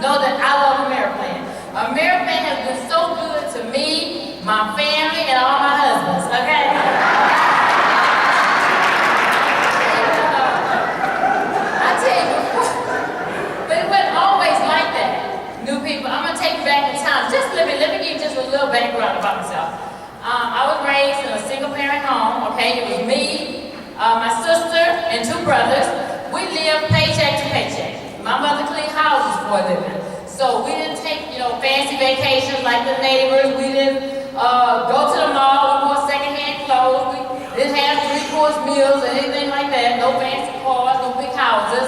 know that I love Ameripan. Ameripan has been so good to me, my family, and all my husbands, okay? I tell you, but it wasn't always like that. New people, I'm gonna take you back in time. Let me give you just a little background about myself. I was raised in a single-parent home, okay? It was me, my sister, and 2 brothers. We lived paycheck to paycheck. My mother cleaned houses for a living. So we didn't take, fancy vacations like the neighbors. We didn't go to the mall. We wore secondhand clothes. We didn't have 3-course meals or anything like that. No fancy cars, no big houses.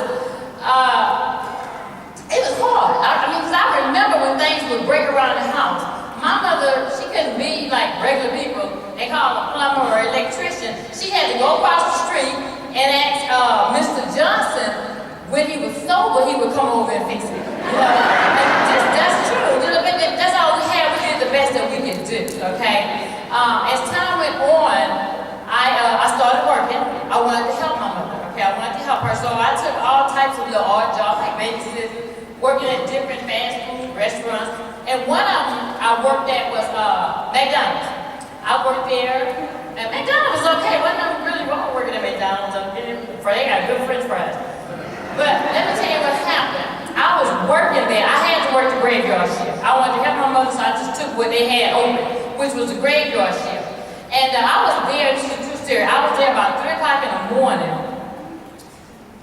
It was hard. Because I remember when things would break around the house. My mother, she couldn't be like regular people. They call her a plumber or electrician. She had to go across the street and ask Mr. Johnson, when he was sober, he would come over and fix it. That's true. That's all we had. We did the best that we could do, okay? As time went on, I started working. I wanted to help my mother, okay? I wanted to help her. So I took all types of little odd jobs, like babysitting, working at different fast food restaurants. And one of them I worked at was McDonald's. I worked there, and McDonald's was okay. Wasn't nothing really wrong working at McDonald's. They got good French fries. But let me tell you what happened. I was working there. I had to work the graveyard shift. I wanted to help my mother, so I just took what they had open, which was the graveyard shift. And I was there, this is a true story. I was there about 3 o'clock in the morning.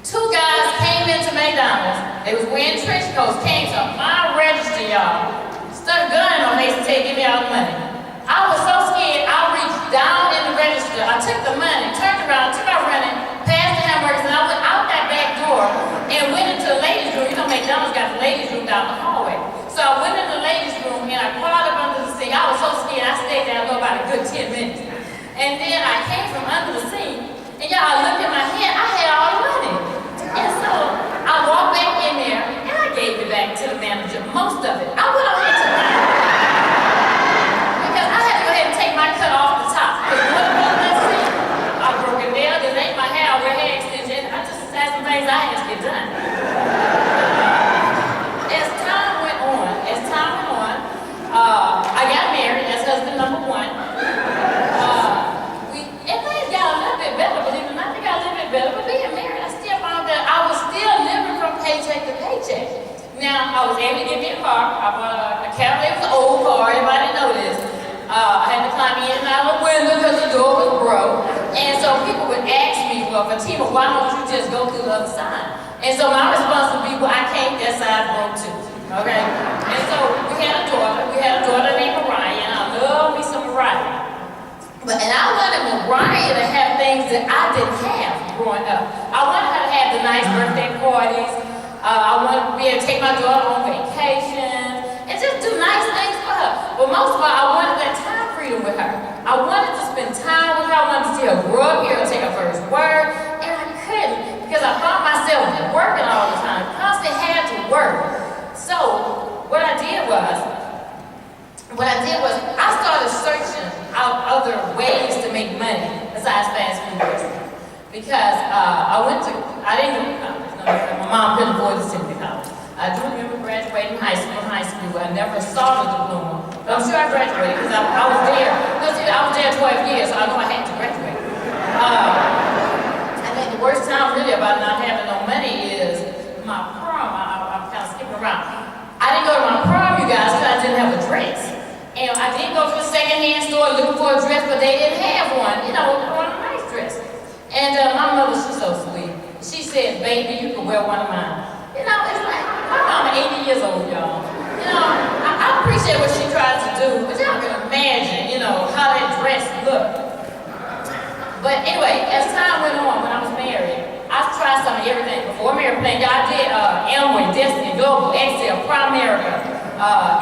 2 guys came into McDonald's. They was wearing trench coats, came to my register, y'all. Stuck a gun on me and said, give me all the money. I was so scared, I reached down in the register. I took the money, turned around, took out running, passed the hamburgers, and I went out that back door and went into the ladies' room. McDonald's got the ladies' room down the hallway. So I went in the ladies' room and I crawled up under the sink. I was so scared, I stayed there for about a good 10 minutes. And then I came from under the sink, and y'all, I looked at my hand, I had all the money. And so I walked back in there and I gave it back to the manager, most of it. I went on into mine. Because I had to go ahead and take my cut off the top. Because what about that sink? I broke it down, this ain't my hair, I wear hair extensions. I just had some things I had to get done. As time went on, I got married as husband number 1. And things got a little bit better, believe it or not, they got a little bit better. But being married, I still found that I was still living from paycheck to paycheck. Now, I was able to get me a car. I bought a Cadillac. It was an old car, everybody know this. I had to climb in and out of the window because the door was broke. And so people would ask me, well, Fatima, why don't you just go through the other side? And so my response would be, well, I came that side broke too, okay? And so we had a daughter named Mariah, and I love me some Mariah. And I wanted Mariah to have things that I didn't have growing up. I wanted her to have the nice birthday parties. I wanted to be able to take my daughter on vacations and just do nice things for her. But most of all, I wanted that time freedom with her. I wanted to spend time with her. I wanted to see her grow up here and take her first word, and I couldn't because I found myself working all the time. Constantly had to work. So what I did was I started searching out other ways to make money besides fast food restaurants. Because I didn't go to college. No, my mom couldn't afford to send me to college. I do remember graduating high school. I never saw the diploma, but I'm sure I graduated because I was there. I was there 12 years, so I know I had to graduate. I think the worst time really about not having no money is my prom. I'm kind of skipping around. I didn't go to my prom, you guys, because I didn't have a dress. And I did go to a secondhand store looking for a dress, but they didn't have one. I wanted a nice dress. And my mother, she's so sweet. She said, baby, you can wear one of mine. It's like, my mama 80 years old, y'all. I appreciate what she tried to do, but y'all can imagine, how that dress looked. But anyway, as time went on, when I was married, I tried some of everything before Ameripan. I did Elway, Destiny, Global, Excel, Primerica,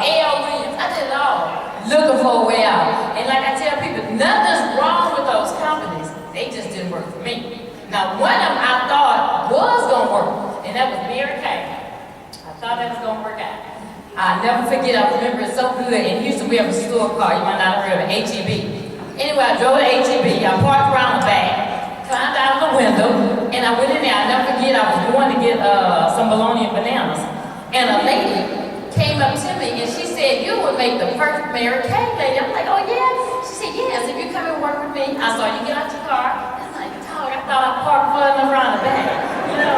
A.L. Williams. I did it all, looking for a way out. And like I tell people, nothing's wrong with those companies. They just didn't work for me. Now, one of them I thought was going to work, and that was Mary Kay. I thought that was going to work out. I'll never forget, I remember it so good. In Houston, we have a store called, you might not have heard of it, H-E-B. Anyway, I drove to H-E-B. I parked around the back, climbed out of the window, and I went in there. I'll never forget, I was going to get some bologna and bananas. And a lady to me and she said, you would make the perfect Mary Kay lady. I'm like, oh yeah? She said, yes, if you come and work with me. I saw you get out your car. I'm like, dog, I thought I parked flooding around the back. You know?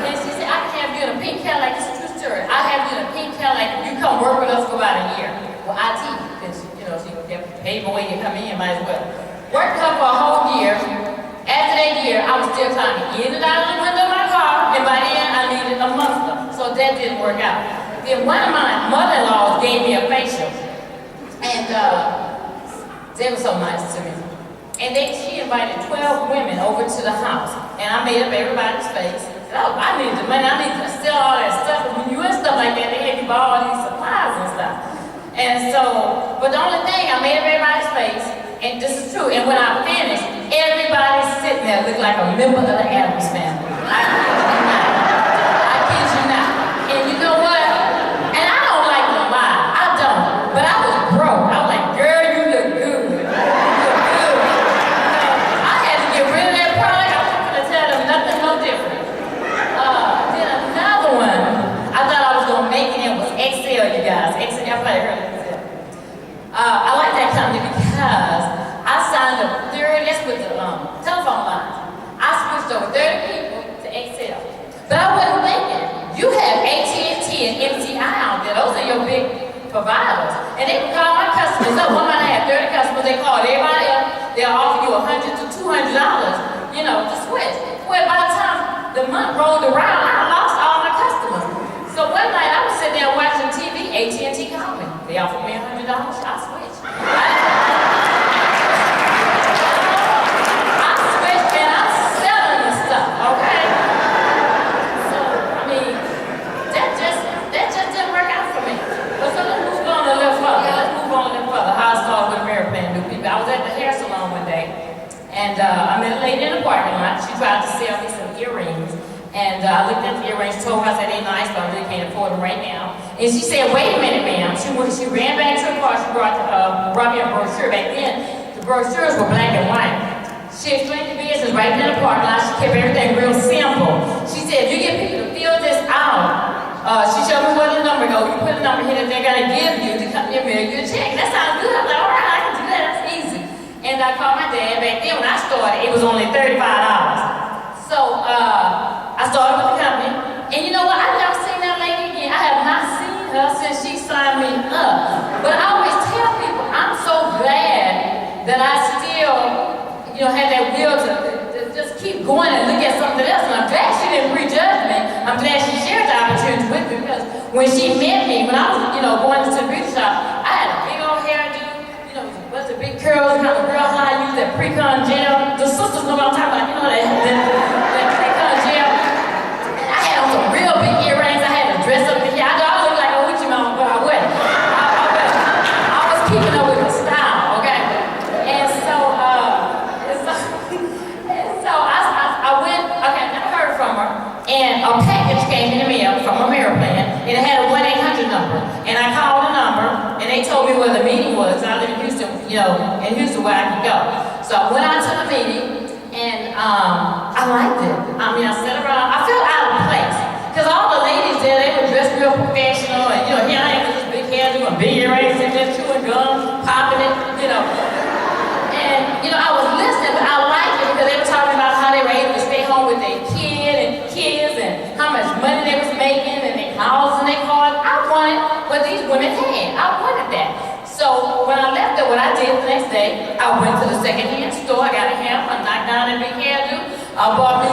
And she said, I can have you in a pink Cadillac. This is true story. I have you in a pink Cadillac if you come work with us for about a year. Well, I teach because, you know, she paid my way to come in, might as well. Worked her for a whole year. After that year, I was still climbing in and out of the window of my car, and by then I needed a muffler. So that didn't work out. Then one of my mother-in-laws gave me a facial, and they were so nice to me. And she invited 12 women over to the house, and I made up everybody's face. Oh, I needed the money, I needed to sell all that stuff. And when you and stuff like that, they had you buy all these supplies and stuff. And so, but the only thing, I made up everybody's face, and this is true, and when I finished, everybody sitting there looked like a member of the Addams family. I kid you not. And you know what? And I don't like to lie. I don't. But I was broke. I was like, girl, you look good. You look good. I had to get rid of that product. I wasn't going to tell them nothing no different. Then another one, I thought I was going to make it, and it was Excel, you guys. Excel, everybody heard of Excel. I like that company because I signed up 30, that's with the telephone lines. I switched over 30 people to Excel. But I wasn't thinking, you have AT&T and MTI out there, those are your big providers. And they would call my customers up. One might have 30 customers, they call everybody up, they'll offer you $100 to $200, you know, to switch. Well, by the time the month rolled around, I lost all my customers. So one night I was sitting there watching TV, AT&T called me. They offered me $100, I switched. I was at the hair salon one day, and I met a lady in the parking lot. She tried to sell me some earrings, and I looked at the earrings, told her, I said, they're nice, but I really can't afford them right now. And she said, wait a minute, ma'am. She ran back to her car, she brought me a brochure. Back then, the brochures were black and white. She explained the business right in the parking lot. She kept everything real simple. She said, if you get people to fill this out, she showed me where the number goes. You put the number here that they're going to give you to come here and mail you a check. That sounds good. I'm like, all right, I can do that. That's easy. And I called my dad. Back then, when I started, it was only $35. So I started with the company. And you know what? I've never seen that lady again. I have not seen her since she signed me up. But I always tell people, I'm so glad that I still, you know, have that will to just keep going and look at something else. And I'm glad she didn't prejudge me. I'm glad she shared the opportunity with me, because when she met me, when I was, you know, going to the beauty shop, I had a big old hairdo, you know, bunch of big curls, kind of girls how I use that pre-con gel. The sisters know what I'm talking about, you know, that pre-con gel. And I had on some real big earrings. I had to dress up the hair. I looked like a witchy mama, but I wasn't. I was keeping up with the style, okay? And so I went, okay, I heard from her, and a package came in the mail from Ameripan, and it had a 1-800 number. And I called the number, and they told me where the meeting was. I live in Houston, you know, in Houston where I could go. So I went out to the meeting, and I liked it. I mean, I sat around, I felt out of place. Because all the ladies there, they were dressed real professional, and, you know, here I am with this big hairdo and big earrings, and just chewing gum, popping it, you know. And, you know, I was listening, but I liked it because they were talking about how they were able to stay home with their kids and how much money they was making and their house and their cars. I wanted what these women had. I wanted that. So when I left there, what I did the next day, I went to the secondhand store. I got a hair, I knocked down a big hairdo. I bought me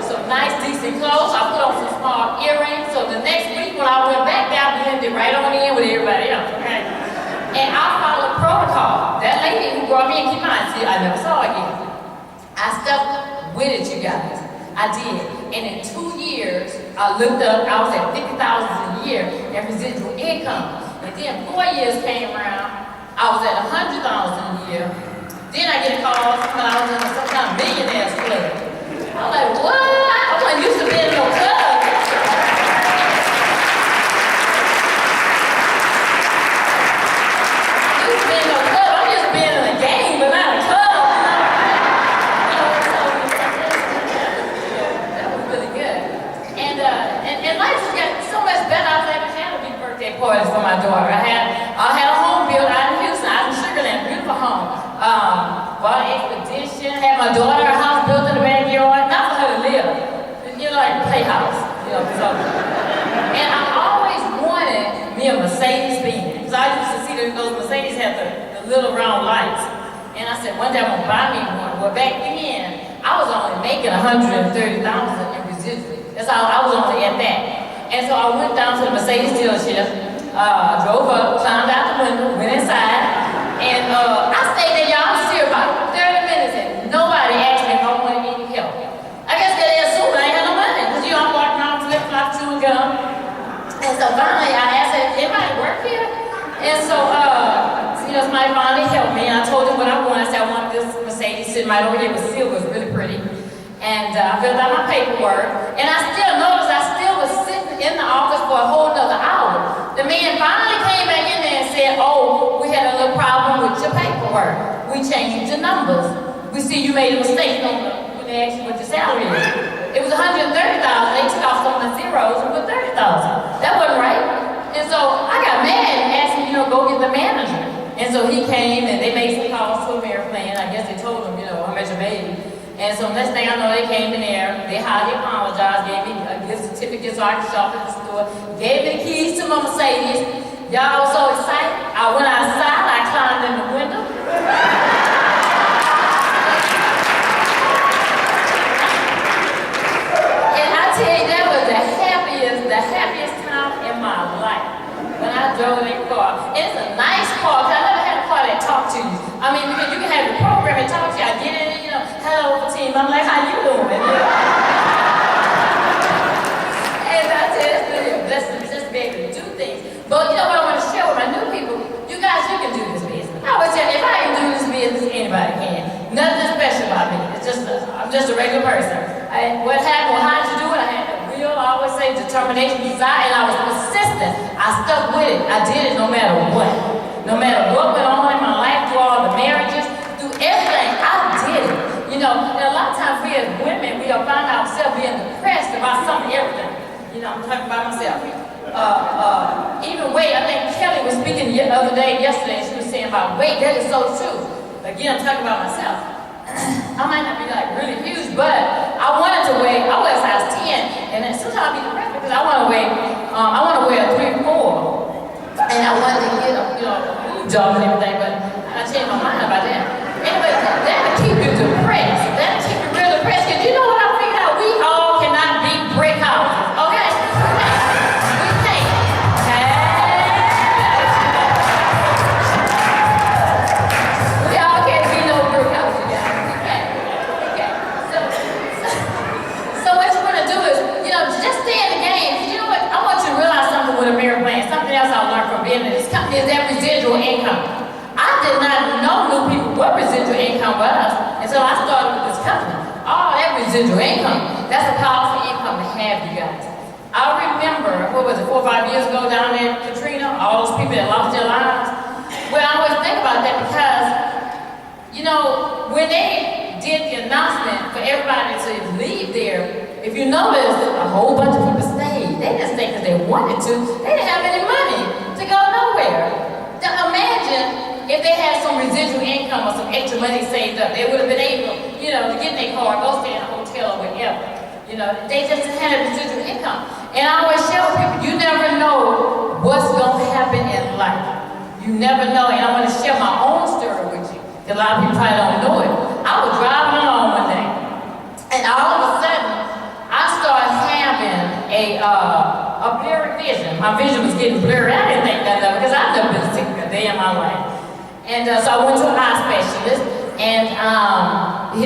some nice, decent clothes. I put on some small earrings. So the next week when I went back there, I blended right on in with everybody else. Okay? And I followed protocol. That lady who brought me in, keep in mind, see, I never saw her again. I stuck with it, you guys. I did. And in 2 years, I looked up, I was at $50,000 a year in residual income. And then 4 years came around, I was at $100,000 a year. Then I get a call when I was in some kind of millionaire's club. I was like, what? I wasn't used to being in no club. parties for my daughter. I had a home built out in Houston, out in Sugarland, beautiful home. Bought an expedition, had my daughter a house built in the backyard, not for her to live. You know, like a playhouse, you know, so. And I always wanted me a Mercedes-Benz, because I used to see those Mercedes had the little round lights. And I said, one day I'm gonna buy me one. Well, back then, I was only making $130,000 in residual. That's all, I was only at that. And so I went down to the Mercedes dealership, drove up, climbed out the window, went inside, and I stayed there, y'all, still about 30 minutes, and nobody asked me if I wanted any help. I guess they assumed I ain't had no money, because you know, I'm walking around flip-flops, chewing gum. And so finally, I asked, anybody work here? And so, you know, somebody finally helped me, and I told them what I wanted. I said, I want this Mercedes sitting right over here with silver, it's really pretty. And I filled out my paperwork, and I still noticed I still was sitting in the office for a whole nother hour. The man finally came back in there and said, oh, we had a little problem with your paperwork. We changed your numbers. We see you made a mistake when they asked you what your salary is. It was $130,000. They took off some of the zeros and put $30,000. That wasn't right. And so I got mad and asked him, you know, go get the manager. And so he came and they made some calls to Ameriplan. I guess they told him, you know, how much you made. And so next thing I know, they came in there, they highly apologized, gave me a gift certificate so I could shop at the store, gave me the keys to my Mercedes. Y'all was so excited. I went outside, I climbed in the window. And I tell you, that was the happiest time in my life when I drove that car. And it's a nice car, because I never had a car that talked to you. I mean, because you can have the program and talk to you. I get in, you know, hello, Fatima. I'm like, how you doing? And I tell you, it's really a blessing just to be able to do things. But you know what I want to share with my new people? You guys, you can do this business. I always tell you, if I can do this business, anybody can. Nothing special about me. It's just, I'm just a regular person. What happened? Well, how did you do it? I had a real, I always say, determination, desire, and I was persistent. I stuck with it. I did it no matter what. No matter what went on in my life, through all the marriages, through everything, I did it. You know, and a lot of times we as women, we find ourselves being depressed about something, everything. You know, I'm talking about myself. Even weight, I think Kelly was speaking the other day, yesterday, she was saying about weight. That is so true. Again, I'm talking about myself. I might not be like really huge, but I wanted to weigh, I wear a size 10, and then sometimes I be depressed because I want to weigh a 3-4. And I wanted to get a, you know, boob job and everything, but I changed my mind about that. Anyway, that'll keep you depressed. That'll keep you real depressed, because you know what I figured out? We all cannot be brick houses, okay? We can't. We all can't be no brick houses, guys. Okay. So what you want to do is, you know, just stay in the game. You know what? I want you to realize something with Ameripan. Something else I learned from being in this company is that residual income. I did not know new people what residual income was until I started with this company. All that residual income, that's a powerful income to have, you guys. I remember, what was it, 4 or 5 years ago down there in Katrina, all those people that lost their lives. Well, I always think about that because, you know, when they did the announcement for everybody to leave there, if you notice, a whole bunch of people stayed. They didn't stay because they wanted to. They didn't have any money to go nowhere. Now imagine if they had some residual income or some extra money saved up. They would have been able, you know, to get in their car, go stay in a hotel or whatever. You know, they just had a residual income. And I always share with people, you never know what's going to happen in life. You never know. And I want to share my own story with you. A lot of people probably don't know it. I was driving along one day, and all of a sudden, I started having a blurry vision. My vision was getting blurry. I didn't think that of it because I've never been sick a day in my life. And so I went to an eye specialist, and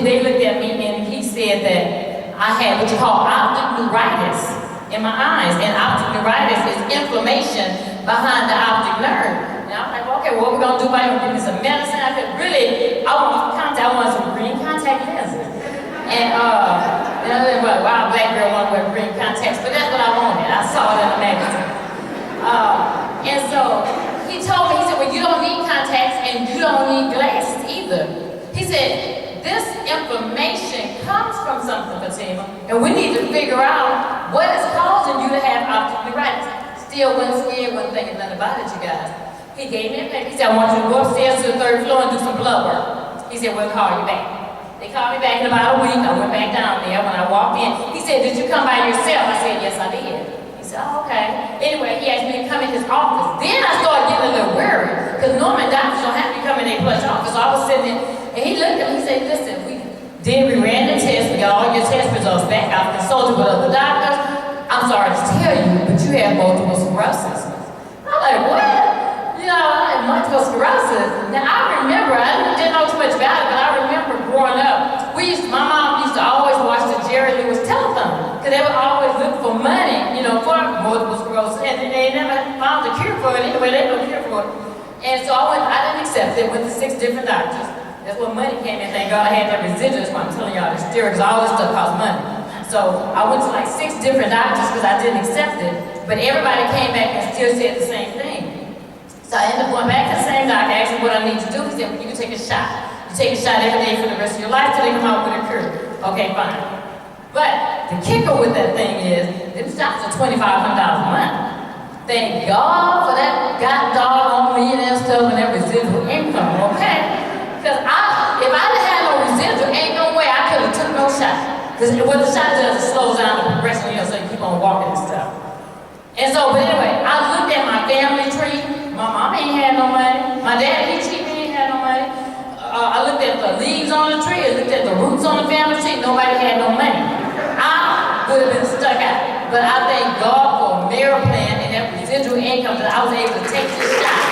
they looked at me, and he said that I had what you call optic neuritis in my eyes. And optic neuritis is inflammation behind the optic nerve. And I'm like, okay, what we're going to do about it? Give me some medicine. I said, really, I want some green contact lenses. And, you know, well, wow, black girl want to wear green contacts, but that's what I wanted. I saw it in the magazine. And so he told me, he said, well, you don't need contacts and you don't need glasses either. He said, this information comes from something, Fatima, and we need to figure out what is causing you to have optic neuritis. still wasn't scared, wasn't thinking nothing about it, you guys. He gave me a paper. He said, I want you to go upstairs to the 3rd floor and do some blood work. He said, we'll call you back. They called me back in about a week. I went back down there. When I walked in, he said, did you come by yourself? I said, yes, I did. He said, oh, okay. Anyway, he asked me to come in his office. Then I started getting a little worried, because normally doctors don't have to come in their plush office. So I was sitting there, and he looked at me and said, listen, we ran the test. We got all your test results back. I've consulted with other doctors. I'm sorry to tell you, but you have multiple sclerosis. I'm like, what? You know, I had multiple sclerosis. Now, I remember, I didn't know too much about it, but I remember growing up, my mom used to always watch the Jerry Lewis telethon, because they would always look for money, you know, for multiple sclerosis, and they never found a cure for it anyway. They had no cure for it. And so I didn't accept it. Went to 6 different doctors. That's when money came in. Thank God I had that residual. That's why I'm telling y'all, the steroids, all this stuff costs money. So I went to like 6 different doctors because I didn't accept it, but everybody came back and still said the same thing. So I ended up going back to the same doctor, asked him what I need to do. He said, well, you can take a shot. You take a shot every day for the rest of your life till they come out with a cure. Okay, fine. But the kicker with that thing is, them shots are $2,500 a month. Thank God for that doggone millionaire stuff and that residual income, okay? Because if I didn't have no residual, ain't no way I could have took no shot. Because what the shot does, it slows down the progression, you know, so you keep on walking and stuff. And so, but anyway, I looked at my family tree. My mom ain't had no money. My dad, he cheated, he ain't had no money. I looked at the leaves on the tree. I looked at the roots on the family tree. Nobody had no money. I would have been stuck out. But I thank God for Ameripan and that residual income that I was able to take this shot.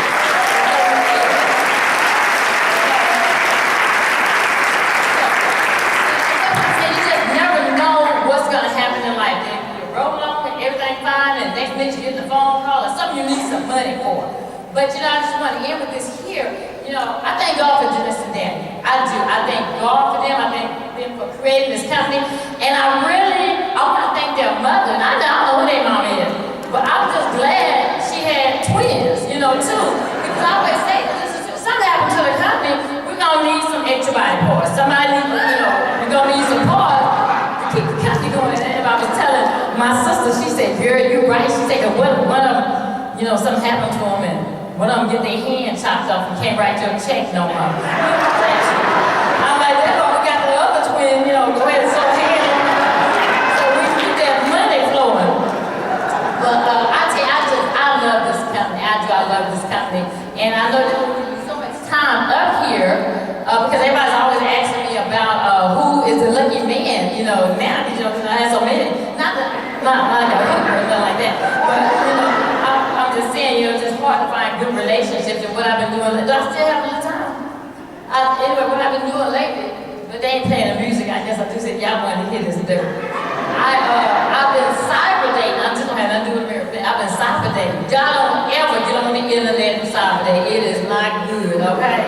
You just never know what's going to happen in life. You roll along and everything fine, and next minute you get the phone call or something you need some money for. But you know, I just want to end with this here. You know, I thank God for Dennis and Danny. I do. I thank God for them. I thank them for creating this company. And I want to thank their mother. And I don't know who their mom is, but I'm just glad she had twins, you know, too. Because I always say, if something happens to the company, we're going to need some extra body parts. Somebody, you know, we're going to need some parts to keep the company going. And I was telling my sister, she said, girl, you're right. She said, one of them, you know, something happened to them, and one of them get their hand chopped off and can't write your check no more. I'm like, that's why we got the other twin, you know, go ahead and sew hands so we can keep that money flowing. But I tell you, I love this company. I love this company. And I know that we're going to so much time up here because everybody's always asking me about who is the lucky man, you know, now, you know, I have so many. Not like a hooker or nothing like that. But, you know, I'm just saying, you know, it's just hard to find good relationships, and what I've been doing, do I still have enough time? Anyway, what I've been doing lately, but they ain't playing the music, I guess I do say, y'all want to hear this dirt. I've been cyber dating, I'm just gonna have nothing to do with Ameripan. I've been cyber dating. Y'all don't ever get on the internet and cyber date. It is not good, okay?